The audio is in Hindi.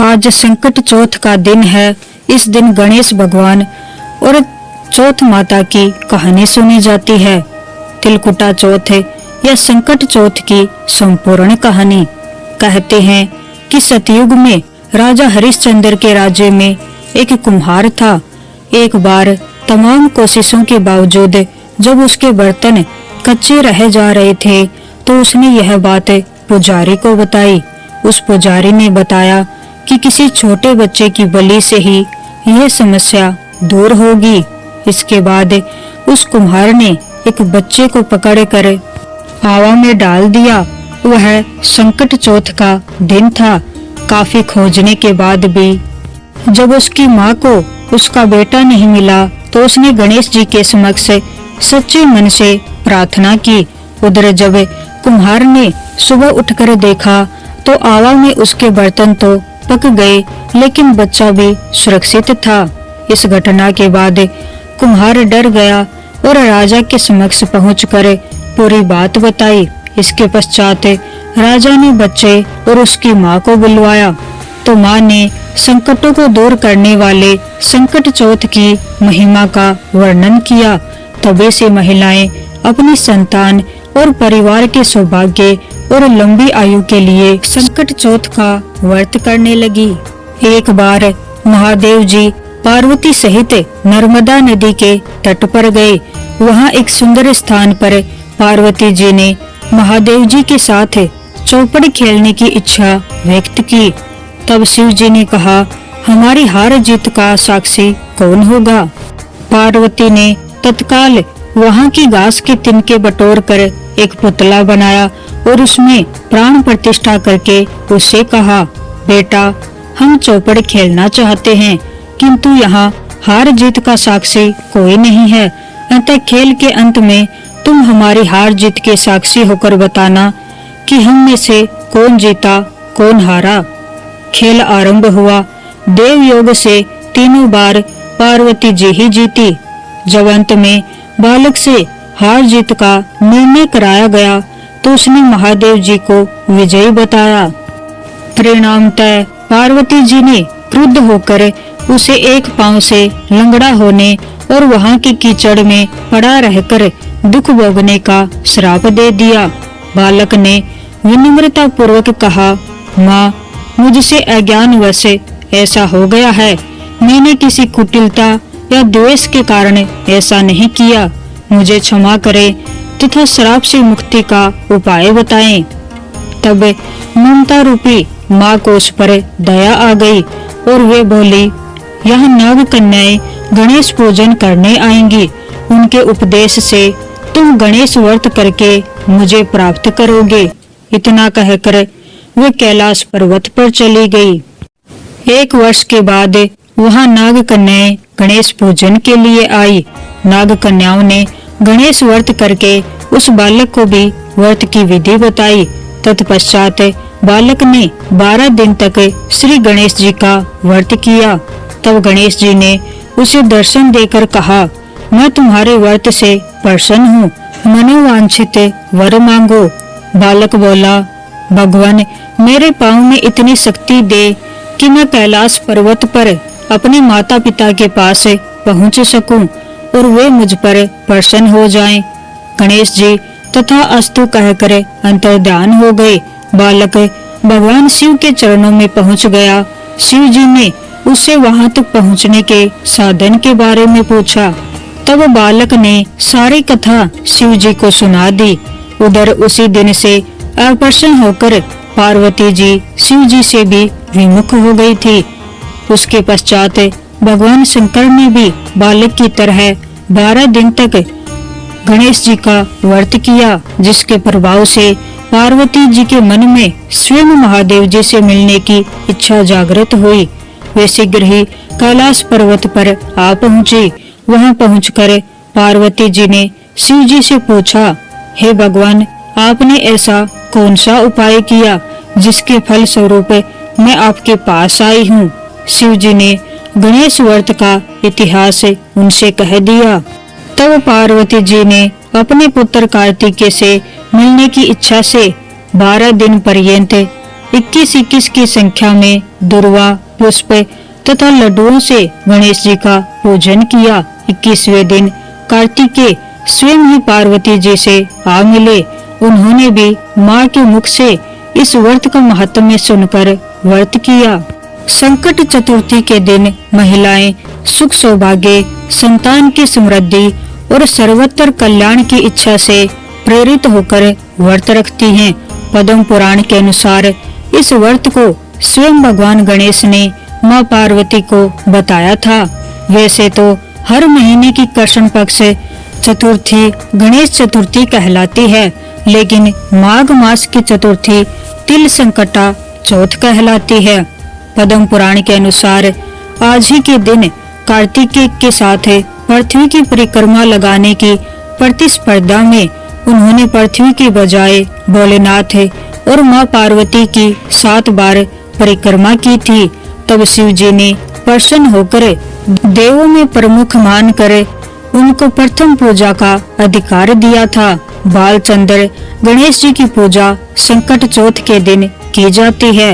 आज संकट चौथ का दिन है। इस दिन गणेश भगवान और चौथ माता की कहानी सुनी जाती है। तिलकुटा चौथ या संकट चौथ की संपूर्ण कहानी। कहते हैं कि सतयुग में राजा हरिश्चंद्र के राज्य में एक कुम्हार था। एक बार तमाम कोशिशों के बावजूद जब उसके बर्तन कच्चे रह जा रहे थे तो उसने यह बात पुजारी को बताई। उस पुजारी ने बताया कि किसी छोटे बच्चे की बलि से ही यह समस्या दूर होगी। इसके बाद उस कुम्हार ने एक बच्चे को पकड़कर आवा में डाल दिया। वह संकट चौथ का दिन था। काफी खोजने के बाद भी जब उसकी माँ को उसका बेटा नहीं मिला तो उसने गणेश जी के समक्ष सच्चे मन से प्रार्थना की। उधर जब कुम्हार ने सुबह उठकर देखा तो आवा में उसके बर्तन तो पक गए लेकिन बच्चा भी सुरक्षित था। इस घटना के बाद कुम्हार डर गया और राजा के समक्ष पहुंचकर पूरी बात बताई। इसके पश्चात राजा ने बच्चे और उसकी माँ को बुलवाया तो माँ ने संकटों को दूर करने वाले संकट चौथ की महिमा का वर्णन किया। तभी से महिलाएं अपनी संतान और परिवार के सौभाग्य और लंबी आयु के लिए संकट चौथ का व्रत करने लगी। एक बार महादेव जी पार्वती सहित नर्मदा नदी के तट पर गए। वहां एक सुंदर स्थान पर पार्वती जी ने महादेव जी के साथ चौपड़ खेलने की इच्छा व्यक्त की। तब शिव जी ने कहा, हमारी हार जीत का साक्षी कौन होगा? पार्वती ने तत्काल वहां की घास के तिनके बटोर कर एक पुतला बनाया और उसमें प्राण प्रतिष्ठा करके उससे कहा, बेटा हम चौपड़ खेलना चाहते हैं किंतु यहाँ हार जीत का साक्षी कोई नहीं है। अतः खेल के अंत में तुम हमारी हार जीत के साक्षी होकर बताना कि हम में से कौन जीता कौन हारा। खेल आरंभ हुआ। देव योग से तीनों बार पार्वती जी ही जीती। जब अंत में बालक से हार जीत का निर्णय कराया गया तो उसने महादेव जी को विजयी बताया। परिणामतः पार्वती जी ने क्रुद्ध होकर उसे एक पांव से लंगड़ा होने और वहां के कीचड़ में पड़ा रहकर दुख भोगने का श्राप दे दिया। बालक ने विनम्रता पूर्वक कहा, माँ मुझसे अज्ञानवश ऐसा हो गया है। मैंने किसी कुटिलता या द्वेष के कारण ऐसा नहीं किया। मुझे क्षमा करें तथा श्राप से मुक्ति का उपाय बताएं। तब ममता रूपी माँ को उस पर दया आ गई और वे बोली, यह नाग कन्याएं गणेश पूजन करने आएंगी। उनके उपदेश से तुम गणेश व्रत करके मुझे प्राप्त करोगे। इतना कहकर वे कैलाश पर्वत पर चली गई। 1 वर्ष के बाद वहां नाग कन्याएं गणेश पूजन के लिए आई। नाग कन्याओं ने गणेश व्रत करके उस बालक को भी व्रत की विधि बताई। तत्पश्चात बालक ने 12 दिन तक श्री गणेश जी का व्रत किया। तब गणेश जी ने उसे दर्शन देकर कहा, मैं तुम्हारे व्रत से प्रसन्न हूँ। मनोवांछित वर मांगो। बालक बोला, भगवान मेरे पांव में इतनी शक्ति दे कि मैं कैलाश पर्वत पर अपने माता पिता के पास पहुँच सकूं और वे मुझ पर प्रसन्न हो जाएं। गणेश जी तथा अस्तु कहकर अंतर्ध्यान हो गए। बालक भगवान शिव के चरणों में पहुंच गया। शिव जी ने उससे वहां तक पहुंचने के साधन के बारे में पूछा। तब बालक ने सारी कथा शिव जी को सुना दी। उधर उसी दिन से अप्रसन्न होकर पार्वती जी शिव जी से भी विमुख हो गई थी। उसके पश्चात भगवान शंकर ने भी बालक की तरह 12 दिन तक गणेश जी का व्रत किया, जिसके प्रभाव से पार्वती जी के मन में स्वयं महादेव जी से मिलने की इच्छा जागृत हुई। वे शीघ्र ही कैलाश पर्वत पर आ पहुँची। वहां पहुंचकर पार्वती जी ने शिव जी से पूछा, हे भगवान आपने ऐसा कौन सा उपाय किया जिसके फल स्वरूप मैं आपके पास आई हूँ? शिव जी ने गणेश व्रत का इतिहास उनसे कह दिया। तब पार्वती जी ने अपने पुत्र कार्तिकेय से मिलने की इच्छा से 12 दिन पर्यंत 21-21 की संख्या में दुर्वा, पुष्प तथा लड्डुओं से गणेश जी का पूजन किया। 21वें दिन कार्तिकेय स्वयं ही पार्वती जी से आ मिले। उन्होंने भी माँ के मुख से इस व्रत का महात्म्य सुनकर व्रत किया। संकट चतुर्थी के दिन महिलाएं सुख सौभाग्य, संतान की समृद्धि और सर्वत्र कल्याण की इच्छा से प्रेरित होकर व्रत रखती हैं। पद्म पुराण के अनुसार इस व्रत को स्वयं भगवान गणेश ने माँ पार्वती को बताया था। वैसे तो हर महीने की कृष्ण पक्ष चतुर्थी गणेश चतुर्थी कहलाती है, लेकिन माघ मास की चतुर्थी तिल संकटा चौथ कहलाती है। पद्म पुराण के अनुसार आज ही के दिन कार्तिकेय के साथ पृथ्वी की परिक्रमा लगाने की प्रतिस्पर्धा में उन्होंने पृथ्वी की बजाय भोलेनाथ और माँ पार्वती की 7 बार परिक्रमा की थी। तब शिव जी ने प्रसन्न होकर देवों में प्रमुख मानकर उनको प्रथम पूजा का अधिकार दिया था। बालचंद्र गणेश जी की पूजा संकट चौथ के दिन की जाती है।